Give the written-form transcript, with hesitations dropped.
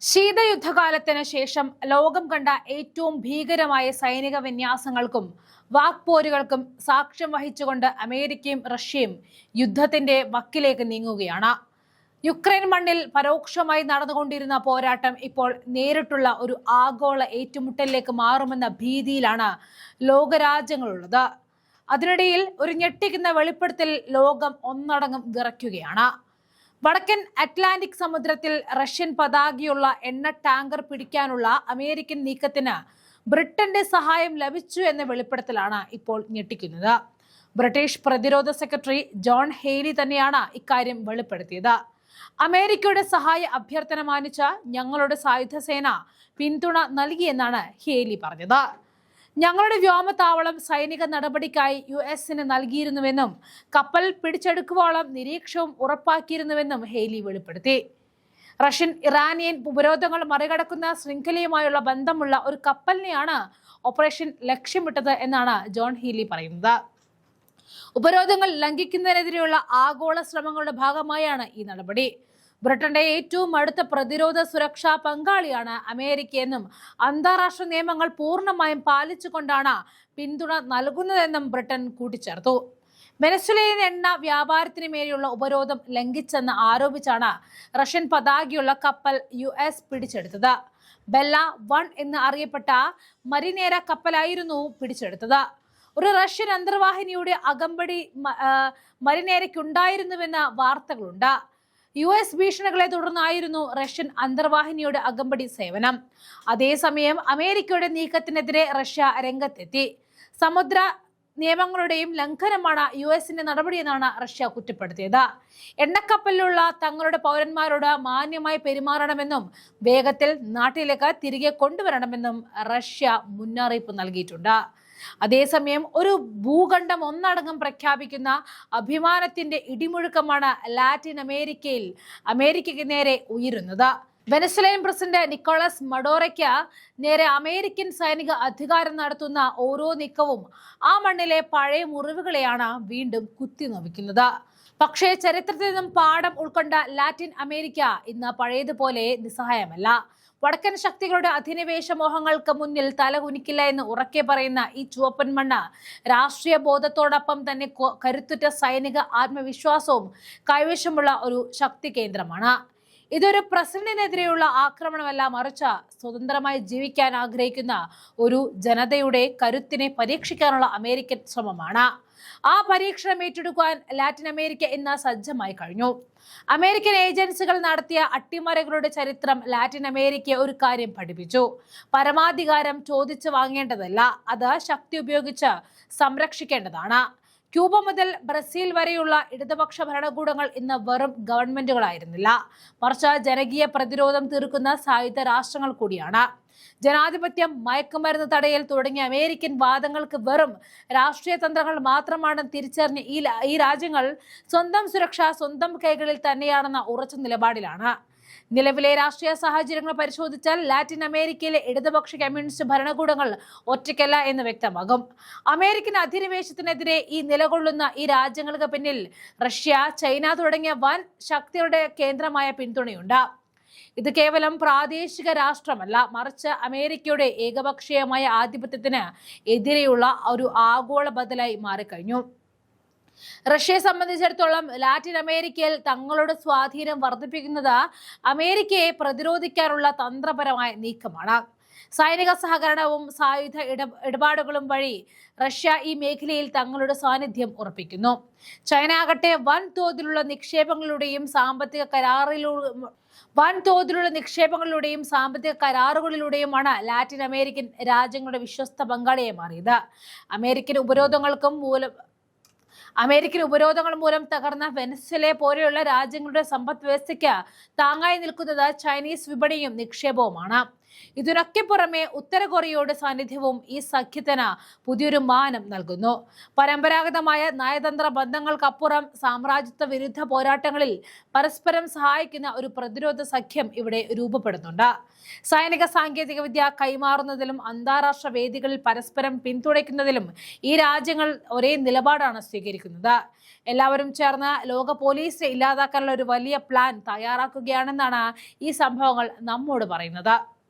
ശീതയുദ്ധകാലത്തിന് ശേഷം ലോകം കണ്ട ഏറ്റവും ഭീകരമായ സൈനിക വിന്യാസങ്ങൾക്കും വാക്പോരുകൾക്കും സാക്ഷ്യം വഹിച്ചുകൊണ്ട് അമേരിക്കയും റഷ്യയും യുദ്ധത്തിന്റെ വക്കിലേക്ക് നീങ്ങുകയാണ്. യുക്രൈൻ മണ്ണിൽ പരോക്ഷമായി നടന്നുകൊണ്ടിരുന്ന പോരാട്ടം ഇപ്പോൾ നേരിട്ടുള്ള ഒരു ആഗോള ഏറ്റുമുട്ടലിലേക്ക് മാറുമെന്ന ഭീതിയിലാണ് ലോകരാജ്യങ്ങളുള്ളത്. അതിനിടയിൽ ഒരു ഞെട്ടിക്കുന്ന വെളിപ്പെടുത്തൽ ലോകം ഒന്നടങ്കം വിറയ്ക്കുകയാണ്. വടക്കൻ അറ്റ്ലാന്റിക് സമുദ്രത്തിൽ റഷ്യൻ പതാകയുള്ള എണ്ണ ടാങ്കർ പിടിക്കാനുള്ള അമേരിക്കൻ നീക്കത്തിന് ബ്രിട്ടന്റെ സഹായം ലഭിച്ചു എന്ന വെളിപ്പെടുത്തലാണ് ഇപ്പോൾ ഞെട്ടിക്കുന്നത്. ബ്രിട്ടീഷ് പ്രതിരോധ സെക്രട്ടറി ജോൺ ഹെയ്ലി തന്നെയാണ് ഇക്കാര്യം വെളിപ്പെടുത്തിയത്. അമേരിക്കയുടെ സഹായ അഭ്യർത്ഥന മാനിച്ച ഞങ്ങളുടെ സായുധസേന പിന്തുണ നൽകിയെന്നാണ് ഹെയ്ലി പറഞ്ഞത്. ഞങ്ങളുടെ വ്യോമതാവളം സൈനിക നടപടിക്കായി യുഎസിന് നൽകിയിരുന്നുവെന്നും കപ്പൽ പിടിച്ചെടുക്കുവോളം നിരീക്ഷണവും ഉറപ്പാക്കിയിരുന്നുവെന്നും ഹെയ്ലി വെളിപ്പെടുത്തി. റഷ്യൻ ഇറാനിയൻ ഉപരോധങ്ങൾ മറികടക്കുന്ന ശൃംഖലയുമായുള്ള ബന്ധമുള്ള ഒരു കപ്പലിനെയാണ് ഓപ്പറേഷൻ ലക്ഷ്യമിട്ടത് എന്നാണ് ജോൺ ഹെയ്ലി പറയുന്നത്. ഉപരോധങ്ങൾ ലംഘിക്കുന്നതിനെതിരെയുള്ള ആഗോള ശ്രമങ്ങളുടെ ഭാഗമായാണ് ഈ നടപടി. ബ്രിട്ടന്റെ ഏറ്റവും അടുത്ത പ്രതിരോധ സുരക്ഷാ പങ്കാളിയാണ് അമേരിക്കയെന്നും അന്താരാഷ്ട്ര നിയമങ്ങൾ പൂർണ്ണമായും പാലിച്ചുകൊണ്ടാണ് പിന്തുണ നൽകുന്നതെന്നും ബ്രിട്ടൻ കൂട്ടിച്ചേർത്തു. വെനസ്വേലൻ എണ്ണ വ്യാപാരത്തിന് മേലെയുള്ള ഉപരോധം ലംഘിച്ചെന്ന് ആരോപിച്ചാണ് റഷ്യൻ പതാകയുള്ള കപ്പൽ യുഎസ് പിടിച്ചെടുത്തത്. ബെല്ല 1 എന്ന് അറിയപ്പെട്ട മരിനേര കപ്പലായിരുന്നു പിടിച്ചെടുത്തത്. ഒരു റഷ്യൻ അന്തർവാഹിനിയുടെ അകമ്പടി മരിനേരയ്ക്കുണ്ടായിരുന്നുവെന്ന വാർത്തകളുണ്ട്. യുഎസ് ഭീഷണികളെ തുടർന്നായിരുന്നു റഷ്യൻ അന്തർവാഹിനിയുടെ അകമ്പടി സേവനം. അതേസമയം അമേരിക്കയുടെ നീക്കത്തിനെതിരെ റഷ്യ രംഗത്തെത്തി. സമുദ്ര നിയമങ്ങളുടെയും ലംഘനമാണ് യുഎസിന്റെ നടപടിയെന്നാണ് റഷ്യ കുറ്റപ്പെടുത്തിയത്. എണ്ണക്കപ്പലിലുള്ള തങ്ങളുടെ പൗരന്മാരോട് മാന്യമായി പെരുമാറണമെന്നും വേഗത്തിൽ നാട്ടിലേക്ക് തിരികെ കൊണ്ടുവരണമെന്നും റഷ്യ മുന്നറിയിപ്പ് നൽകിയിട്ടുണ്ട്. അതേസമയം ഒരു ഭൂഖണ്ഡം ഒന്നടങ്കം പ്രഖ്യാപിക്കുന്ന അഭിമാനത്തിന്റെ ഇടിമുഴക്കമാണ് ലാറ്റിൻ അമേരിക്കയ്ക്ക് നേരെ ഉയരുന്നത്. വെനസ്വേലൻ പ്രസിഡന്റ് നിക്കോളസ് മഡോറയ്ക്ക് നേരെ അമേരിക്കൻ സൈനിക അധികാരം നടത്തുന്ന ഓരോ നീക്കവും ആ മണ്ണിലെ പഴയ മുറിവുകളെയാണ് വീണ്ടും കുത്തിനോവിക്കുന്നത്. പക്ഷേ ചരിത്രത്തിൽ നിന്നും പാഠം ഉൾക്കൊണ്ട ലാറ്റിൻ അമേരിക്ക ഇന്ന് പഴയതുപോലെ നിസ്സഹായമല്ല. വടക്കൻ ശക്തികളുടെ അധിനിവേശ മോഹങ്ങൾക്ക് മുന്നിൽ തലകുനിക്കില്ല എന്ന് ഉറക്കെ പറയുന്ന ഈ ചുവപ്പൻ മണ്ണ് രാഷ്ട്രീയ ബോധത്തോടൊപ്പം തന്നെ കരുത്തുറ്റ സൈനിക ആത്മവിശ്വാസവും കൈവശമുള്ള ഒരു ശക്തി കേന്ദ്രമാണ്. ഇതൊരു പ്രസിഡന്റിനെതിരെയുള്ള ആക്രമണമല്ല, മറിച്ച് സ്വതന്ത്രമായി ജീവിക്കാൻ ആഗ്രഹിക്കുന്ന ഒരു ജനതയുടെ കരുത്തിനെ പരീക്ഷിക്കാനുള്ള അമേരിക്കൻ ശ്രമമാണ്. ആ പരീക്ഷണം ഏറ്റെടുക്കാൻ ലാറ്റിൻ അമേരിക്ക ഇന്ന് സജ്ജമായി കഴിഞ്ഞു. അമേരിക്കൻ ഏജൻസികൾ നടത്തിയ അട്ടിമറികളുടെ ചരിത്രം ലാറ്റിൻ അമേരിക്കയെ ഒരു കാര്യം പഠിപ്പിച്ചു: പരമാധികാരം ചോദിച്ചു വാങ്ങേണ്ടതല്ല, അത് ശക്തി ഉപയോഗിച്ച് സംരക്ഷിക്കേണ്ടതാണ്. ക്യൂബ മുതൽ ബ്രസീൽ വരെയുള്ള ഇടതുപക്ഷ ഭരണകൂടങ്ങൾ ഇന്ന് വെറും ഗവൺമെന്റുകളായിരുന്നില്ല, മറിച്ച് ജനകീയ പ്രതിരോധം തീർക്കുന്ന സായുധ രാഷ്ട്രങ്ങൾ കൂടിയാണ്. ജനാധിപത്യം, മയക്കുമരുന്ന് തടയൽ തുടങ്ങിയ അമേരിക്കൻ വാദങ്ങൾക്ക് വെറും രാഷ്ട്രീയ തന്ത്രങ്ങൾ മാത്രമാണ് തിരിച്ചറിഞ്ഞ് ഈ രാജ്യങ്ങൾ സ്വന്തം സുരക്ഷ സ്വന്തം കൈകളിൽ തന്നെയാണെന്ന ഉറച്ച നിലപാടിലാണ്. നിലവിലെ രാഷ്ട്രീയ സാഹചര്യങ്ങൾ പരിശോധിച്ചാൽ ലാറ്റിൻ അമേരിക്കയിലെ ഇടതുപക്ഷ കമ്മ്യൂണിസ്റ്റ് ഭരണകൂടങ്ങൾ ഒറ്റയ്ക്കല്ല എന്ന് വ്യക്തമാകും. അമേരിക്കൻ അധിനിവേശത്തിനെതിരെ നിലകൊള്ളുന്ന ഈ രാജ്യങ്ങൾക്ക് പിന്നിൽ റഷ്യ, ചൈന തുടങ്ങിയ വൻ ശക്തികളുടെ കേന്ദ്രമായ പിന്തുണയുണ്ട്. ഇത് കേവലം പ്രാദേശിക രാഷ്ട്രമല്ല, മറിച്ച് അമേരിക്കയുടെ ഏകപക്ഷീയമായ ആധിപത്യത്തിന് എതിരെയുള്ള ഒരു ആഗോള ബദലായി മാറിക്കഴിഞ്ഞു. റഷ്യയെ സംബന്ധിച്ചിടത്തോളം ലാറ്റിൻ അമേരിക്കയിൽ തങ്ങളുടെ സ്വാധീനം വർദ്ധിപ്പിക്കുന്നത് അമേരിക്കയെ പ്രതിരോധിക്കാനുള്ള തന്ത്രപരമായ നീക്കമാണ്. സൈനിക സഹകരണവും സായുധ ഇടപാടുകളും വഴി റഷ്യ ഈ മേഖലയിൽ തങ്ങളുടെ സാന്നിധ്യം ഉറപ്പിക്കുന്നു. ചൈന ആകട്ടെ വൻതോതിലുള്ള നിക്ഷേപങ്ങളുടെയും സാമ്പത്തിക കരാറുകളിലൂടെയുമാണ് ലാറ്റിൻ അമേരിക്കൻ രാജ്യങ്ങളുടെ വിശ്വസ്ത പങ്കാളിയായി മാറിയത്. അമേരിക്കൻ ഉപരോധങ്ങൾ മൂലം തകർന്ന വെനസ്വേല പോലെയുള്ള രാജ്യങ്ങളുടെ സമ്പദ് വ്യവസ്ഥയ്ക്ക് താങ്ങായി നിൽക്കുന്നത് ചൈനീസ് വിപണിയും നിക്ഷേപവുമാണ്. ഇതിനൊക്കെ പുറമെ ഉത്തര കൊറിയയുടെ സാന്നിധ്യവും ഈ സഖ്യത്തിന് പുതിയൊരു മാനം നൽകുന്നു. പരമ്പരാഗതമായ നയതന്ത്ര ബന്ധങ്ങൾക്കപ്പുറം സാമ്രാജ്യത്വ വിരുദ്ധ പോരാട്ടങ്ങളിൽ പരസ്പരം സഹായിക്കുന്ന ഒരു പ്രതിരോധ സഖ്യം ഇവിടെ രൂപപ്പെടുന്നുണ്ട്. സൈനിക സാങ്കേതിക വിദ്യ കൈമാറുന്നതിലും അന്താരാഷ്ട്ര വേദികളിൽ പരസ്പരം പിന്തുണയ്ക്കുന്നതിലും ഈ രാജ്യങ്ങൾ ഒരേ നിലപാടാണ് സ്വീകരിക്കുന്നത്. എല്ലാവരും ചേർന്ന് ലോക പോലീസിനെ ഇല്ലാതാക്കാനുള്ള ഒരു വലിയ പ്ലാൻ തയ്യാറാക്കുകയാണെന്നാണ് ഈ സംഭവങ്ങൾ നമ്മോട് പറയുന്നത്.